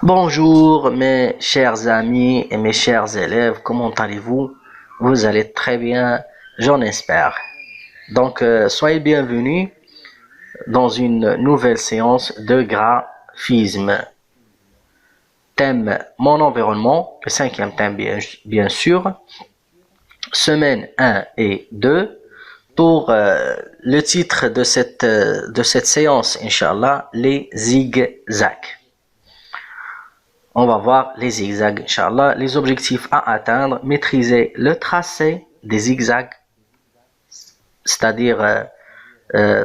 Bonjour mes chers amis et mes chers élèves, comment allez-vous? Vous allez très bien, j'en espère. Donc, soyez bienvenus dans une nouvelle séance de graphisme. Thème mon environnement, le cinquième thème bien sûr, semaine 1 et 2. Pour le titre de cette séance, Inch'Allah, les zigzags. On va voir les zigzags, Inch'Allah. Les objectifs à atteindre, maîtriser le tracé des zigzags, c'est-à-dire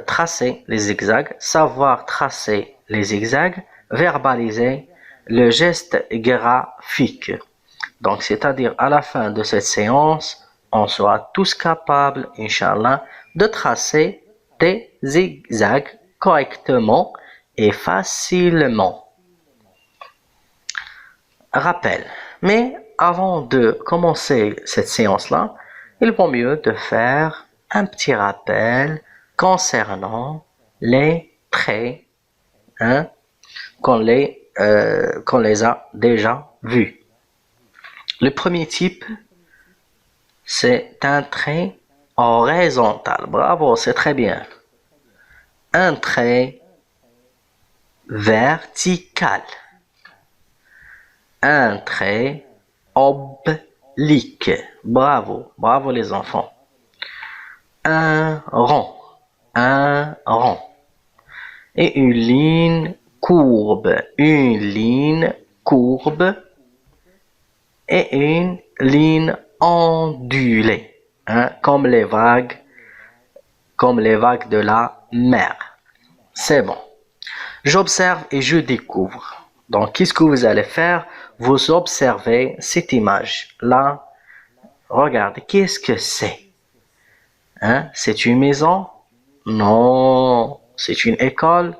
tracer les zigzags, savoir tracer les zigzags, verbaliser le geste graphique. Donc, c'est-à-dire à la fin de cette séance, on sera tous capables, Inch'Allah, de tracer des zigzags correctement et facilement. Rappel. Mais avant de commencer cette séance-là, il vaut mieux de faire un petit rappel concernant les traits qu'on les a déjà vus. Le premier type, c'est un trait horizontal. Bravo, c'est très bien. Un trait vertical. Un trait oblique. Bravo, bravo les enfants. Un rond. Et une ligne courbe. Une ligne courbe. Et une ligne ondulée. Comme les vagues de la mer. C'est bon. J'observe et je découvre. Donc, qu'est-ce que vous allez faire? Vous observez cette image-là. Regardez, qu'est-ce que c'est? C'est une maison? Non. C'est une école?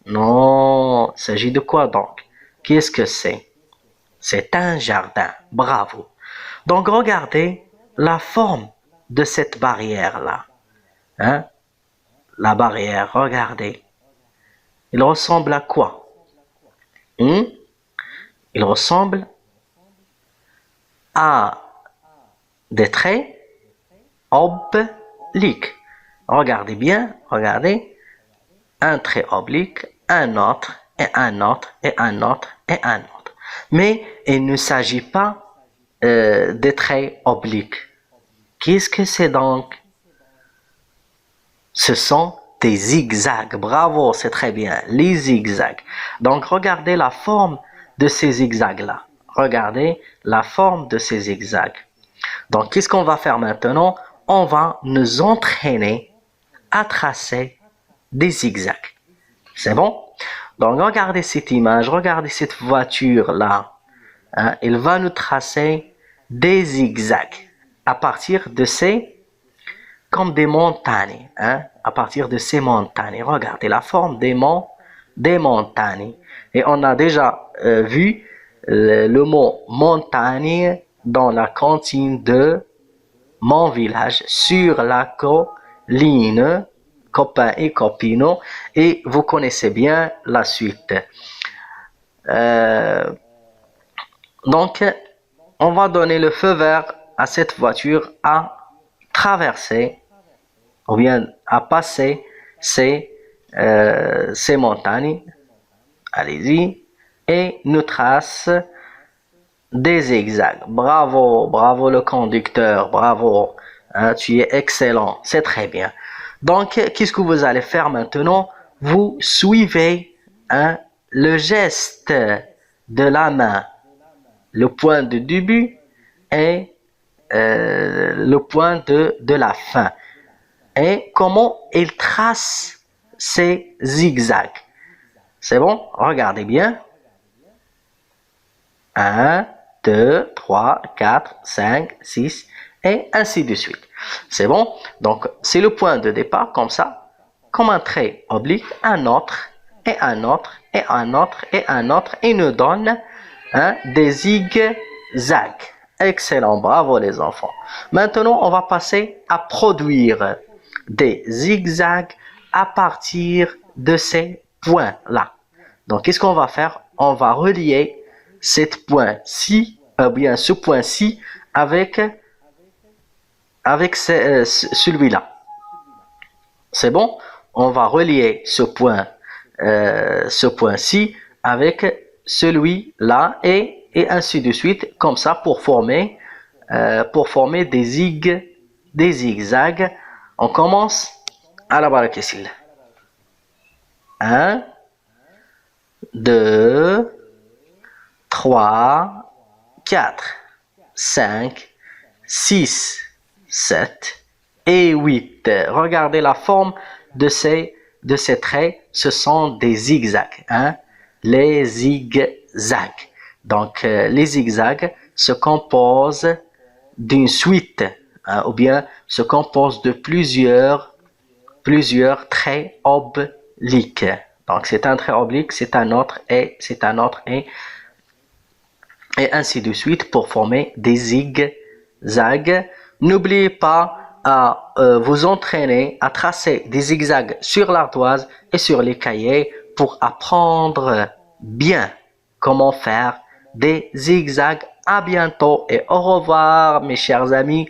Non. Il s'agit de quoi donc? Qu'est-ce que c'est? C'est un jardin. Bravo. Donc, regardez la forme de cette barrière-là. La barrière, regardez. Il ressemble à quoi? Il ressemble à des traits obliques. Regardez bien, regardez. Un trait oblique, un autre, et un autre, et un autre, et un autre. Mais il ne s'agit pas des traits obliques. Qu'est-ce que c'est donc? Ce sont des zigzags. Bravo, c'est très bien. Les zigzags. Donc, regardez la forme de ces zigzags-là. Regardez la forme de ces zigzags. Donc, qu'est-ce qu'on va faire maintenant? On va nous entraîner à tracer des zigzags. C'est bon? Donc, regardez cette image. Regardez cette voiture-là. Il va nous tracer des zigzags à partir de ces... comme des montagnes, à partir de ces montagnes. Regardez la forme des montagnes. Et on a déjà vu le mot montagne dans la cantine de mon village, sur la colline, copains et copines, et vous connaissez bien la suite. Donc, on va donner le feu vert à cette voiture à traverser ou bien à passer ces montagnes. Allez-y. Et nous trace des zigzags. Bravo, bravo le conducteur, bravo. Tu es excellent, c'est très bien. Donc, qu'est-ce que vous allez faire maintenant? Vous suivez le geste de la main, le point de début et le point de la fin. Et comment il trace ces zigzags. C'est bon? Regardez bien. 1, 2, 3, 4, 5, 6 et ainsi de suite. C'est bon? Donc, c'est le point de départ comme ça, comme un trait oblique, un autre, et un autre, et un autre, et un autre, et nous donne des zigzags. Excellent, bravo les enfants. Maintenant, on va passer à produire des zigzags à partir de ces points-là. Donc, qu'est-ce qu'on va faire? On va relier cette point-ci, bien ce point-ci avec celui-là. C'est bon? On va relier ce point-ci avec celui-là et ainsi de suite, comme ça pour former des zigzags. On commence à la barakillah. 1, 2, 3, 4, 5, 6, 7 et 8. Regardez la forme de ces traits, ce sont des zigzags, hein? Les zigzags. Donc, les zigzags se composent d'une suite, hein, ou bien se composent de plusieurs traits obliques. Donc, c'est un trait oblique, c'est un autre et c'est un autre et ainsi de suite pour former des zigzags. N'oubliez pas à vous entraîner à tracer des zigzags sur l'ardoise et sur les cahiers pour apprendre bien comment faire des zigzags. À bientôt et au revoir mes chers amis.